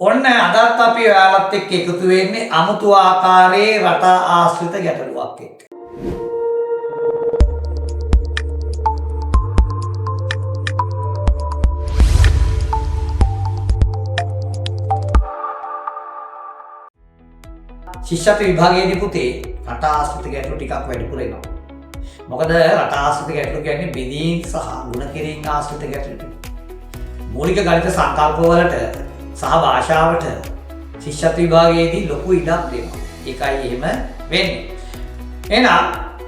ඔන්න අදත් අපි ඔයාලත් එක්ක එකතු වෙන්නේ අමුතු ආකාරයේ රට ආශ්‍රිත ගැටලුවක් එක්ක. ශිෂ්‍යත්ව විභාගයේදී පුතේ රට ආශ්‍රිත ගැටලු ටිකක් වැඩිපුර එනවා. මොකද රට ආශ්‍රිත ගැටලු කියන්නේ බෙදීම් සහ ගුණ කිරීම ආශ්‍රිත ගැටලු. මූලික ගණිත සංකල්ප වලට සහ භාෂාවට ශිෂ්‍යත්ව විභාගයේදී ලොකු ඉඩක් දෙනවා. ඒකයි එහෙම වෙන්නේ. එහෙනම්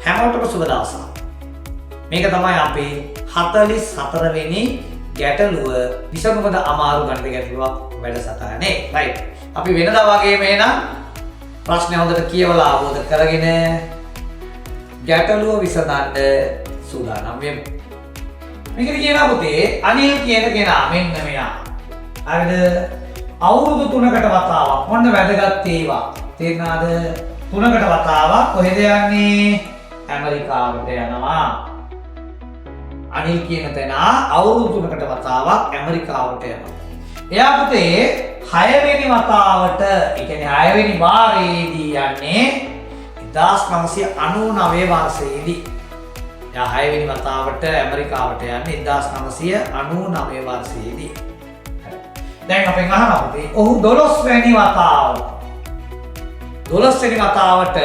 හැමෝටම සුබ දවසක්. මේක තමයි අපේ 44 වෙනි ගැටලුව. විසඳුමද අමාරු ගණිත ගැටලුවක් වැඩසටහනේ. රයිට්. අපි වෙනදා වගේම එහෙනම් ප්‍රශ්න හොඳට කියවලා අවබෝධ කරගෙන ගැටලුව විසඳන්න සූදානම් වෙමු. මේකද කියනවා පුතේ අනිල් කියන කෙනා මෙන්න මෙයා. හරිද? අවුරුදු 3කට වතාවක් මොන්න වැදගත් ඒවා. තේරෙනවද? 3කට වතාවක් කොහෙද යන්නේ? ඇමරිකාවට යනවා. අනිල් කියන තැන අවුරුදු 3කට වතාවක් ඇමරිකාවට යනවා. එයා පුතේ 6 වෙනි වතාවට, ඒ කියන්නේ 6 වෙනි වාරයේදී යන්නේ 1999 වර්ෂයේදී. එයා 6 වෙනි වතාවට ඇමරිකාවට යන්නේ 1999 වර්ෂයේදී. දැන් අපෙන් අහනවා පුතේ ඔහු 12 වෙනි වතාවට 12 වෙනි වතාවට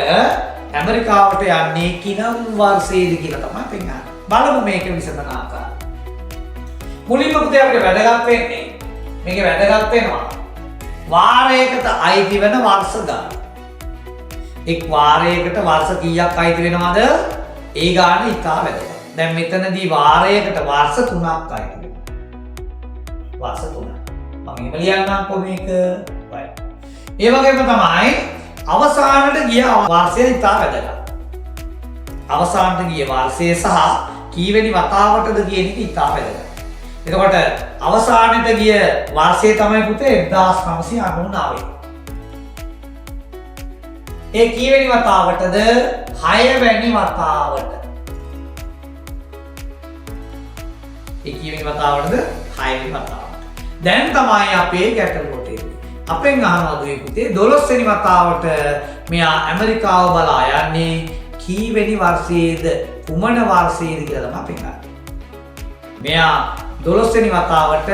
ඇමරිකාවට යන්නේ කිනම් වර්ෂයේදී කියලා තමයි අපෙන් අහන්නේ. බලමු මේක විසඳන ආකාරය. මුලින්ම පුතේ අපිට වැදගත් වෙන්නේ මේක වැදගත් වෙනවා වාරයකට අයිති වෙන වර්ෂ ගාන. එක් වාරයකට වර්ෂ කීයක් අයිති වෙනවද? ඒ ගාන ඉතා වැදගත්. දැන් මෙතනදී වාරයකට වර්ෂ 3ක් අයිති වෙනවා. වර්ෂ 3ක්. මම එහෙම ලියන්නම්කො මේක. right. ඒ වගේම තමයි අවසානට ගිය වර්ෂය ඉතා වැදගත්. අවසානට ගිය වර්ෂය සහ කීවෙනි වතාවටද කියන එක ඉතා වැදගත්. එතකොට අවසානට ගිය වර්ෂය තමයි පුතේ 1999. ඒ කීවෙනි වතාවටද? 6 වෙනි වතාවට. ඒ කීවෙනි වතාවටද? 6 වෙනි වතාවට. දැන් තමයි අපේ ගැටලුවට එන්නේ. අපෙන් අහනවා දුවේ පුතේ 12 වෙනි වතාවට මෙයා ඇමරිකාව බලා යන්නේ කීවෙනි වර්ෂයේද? කුමන වර්ෂයේද කියලා තමයි අපෙන් අහන්නේ. මෙයා 12 වෙනි වතාවට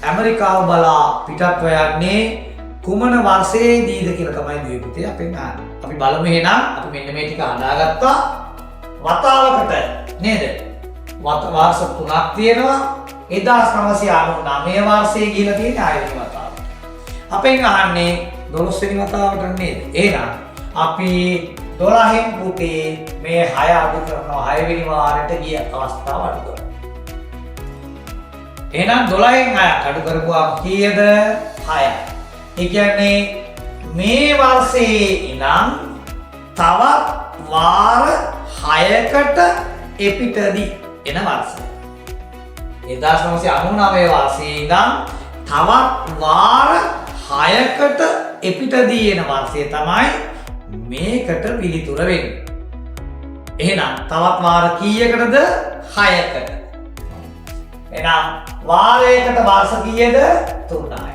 ඇමරිකාව බලා පිටත්ව යන්නේ කුමන වර්ෂයේදීද කියලා තමයි දුවේ පුතේ අපෙන් අහන්නේ. අපි බලමු එහෙනම් අපි මෙන්න මේ ටික හදාගත්තා. වතාවකට නේද? වර්ෂ 3ක් තියෙනවා. 1999 වර්ෂයේ ගිහිලා තියෙන 6 වෙනි වතාවට. අපෙන් අහන්නේ 12 වෙනි වතාවට නේද? එහෙනම් අපි 12න් පුතේ මේ 6 අඩු කරනවා 6 වෙනි වාරයට ගිය අවස්ථාව අඩු කරනවා. එහෙනම් 12න් 6 අඩු කරපුවාම කීයද? 6යි. ඒ කියන්නේ මේ වර්ෂයේ ඉඳන් තවත් වාර 6කට එපිටදී එන වර්ෂය. 1999 වර්ෂයේ ඉඳන් තවත් වාර 6කට එපිටදී එන වර්ෂය තමයි මේකට පිළිතුර වෙන්නේ. එහෙනම් තවත් වාර කීයකටද? 6කට. එහෙනම් වාරයකට වර්ෂ කීයද? 3යි.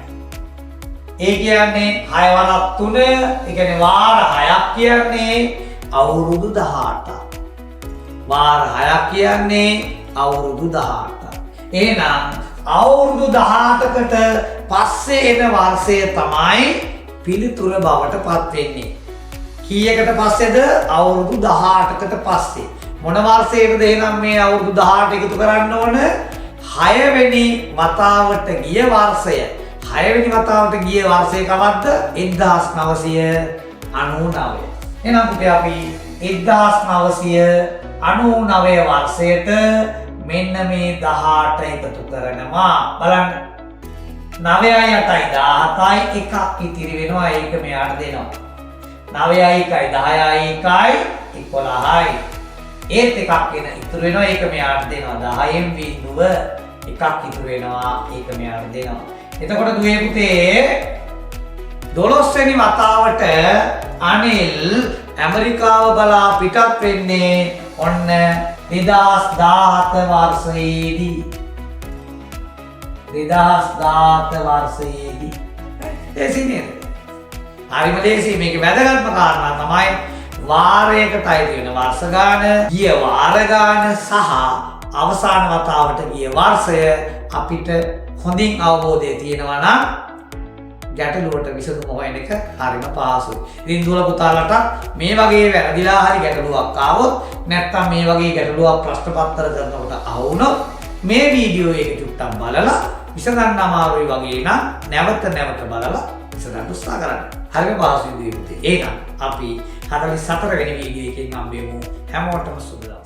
ඒ කියන්නේ 6 වරක් 3, ඒ කියන්නේ වාර 6ක් කියන්නේ අවුරුදු 18ක්. වාර 6ක් කියන්නේ අවුරුදු 18ක්. එහෙනම් අවුරුදු 18කට පස්සේ එන වර්ෂය තමයි පිළිතුර බවට පත් වෙන්නේ. කීයකට පස්සේද? අවුරුදු 18කට පස්සේ. මොන වර්ෂයේද එහෙනම් මේ අවුරුදු 18 එකතු කරන්න ඕන? 6 වෙනි වතාවට ගිය වර්ෂය. 6 වෙනි වතාවට ගිය වර්ෂය කවද්ද? 1999. එහෙනම් පුතේ අපි 1999 වර්ෂයට මෙන්න මේ 18 එකතු කරනවා. බලන්න. 9යි 8යි 17යි එකක් ඉතිරි වෙනවා. ඒක මෙයාට දෙනවා. 9යි 1යි 10යි 1යි 11යි. ඒත් එකක් වෙන ඉතුරු වෙනවා. ඒක මෙයාට දෙනවා. 10න් බිඳුව එකක් ඉතුරු වෙනවා. ඒක මෙයාට දෙනවා. එතකොට දුවේ පුතේ 12 වෙනි වතාවට අනිල් ඇමරිකාව බලා පිටත් වෙන්නේ ඔන්න 2017 වර්ෂයේදී. 2017 වර්ෂයේදී ලේසි නේද? හරිම ලේසි. මේකේ වැදගත්ම කාරණා තමයි වාරයකට අයිති වෙන වර්ෂ ගාන, ගිය වාර ගාන සහ අවසාන වතාවට ගිය වර්ෂය අපිට හොඳින් අවබෝධය තියෙනවා නම් ගැටලුවට විසඳුම හොයන එක හරිම පහසුයි. ඉතින් දුවලා පුතාලට මේ වගේ වැරදිලා හරි ගැටලුවක් ආවොත් නැත්නම් මේ වගේ ගැටලුවක් ප්‍රශ්න පත්‍ර කරනකොට අහුනොත් මේ වීඩියෝ එක චුට්ටක් බලලා විසඳන්න අමාරුයි වගේ නම් නැවත බලලා විසඳන්න උත්සාහ කරන්න. හරිම පහසුයි පුතේ. එහෙනම් අපි 44 වෙනි වීඩියෝ එකෙන් හම්බෙමු. හැමෝටම සුබ දවසක්.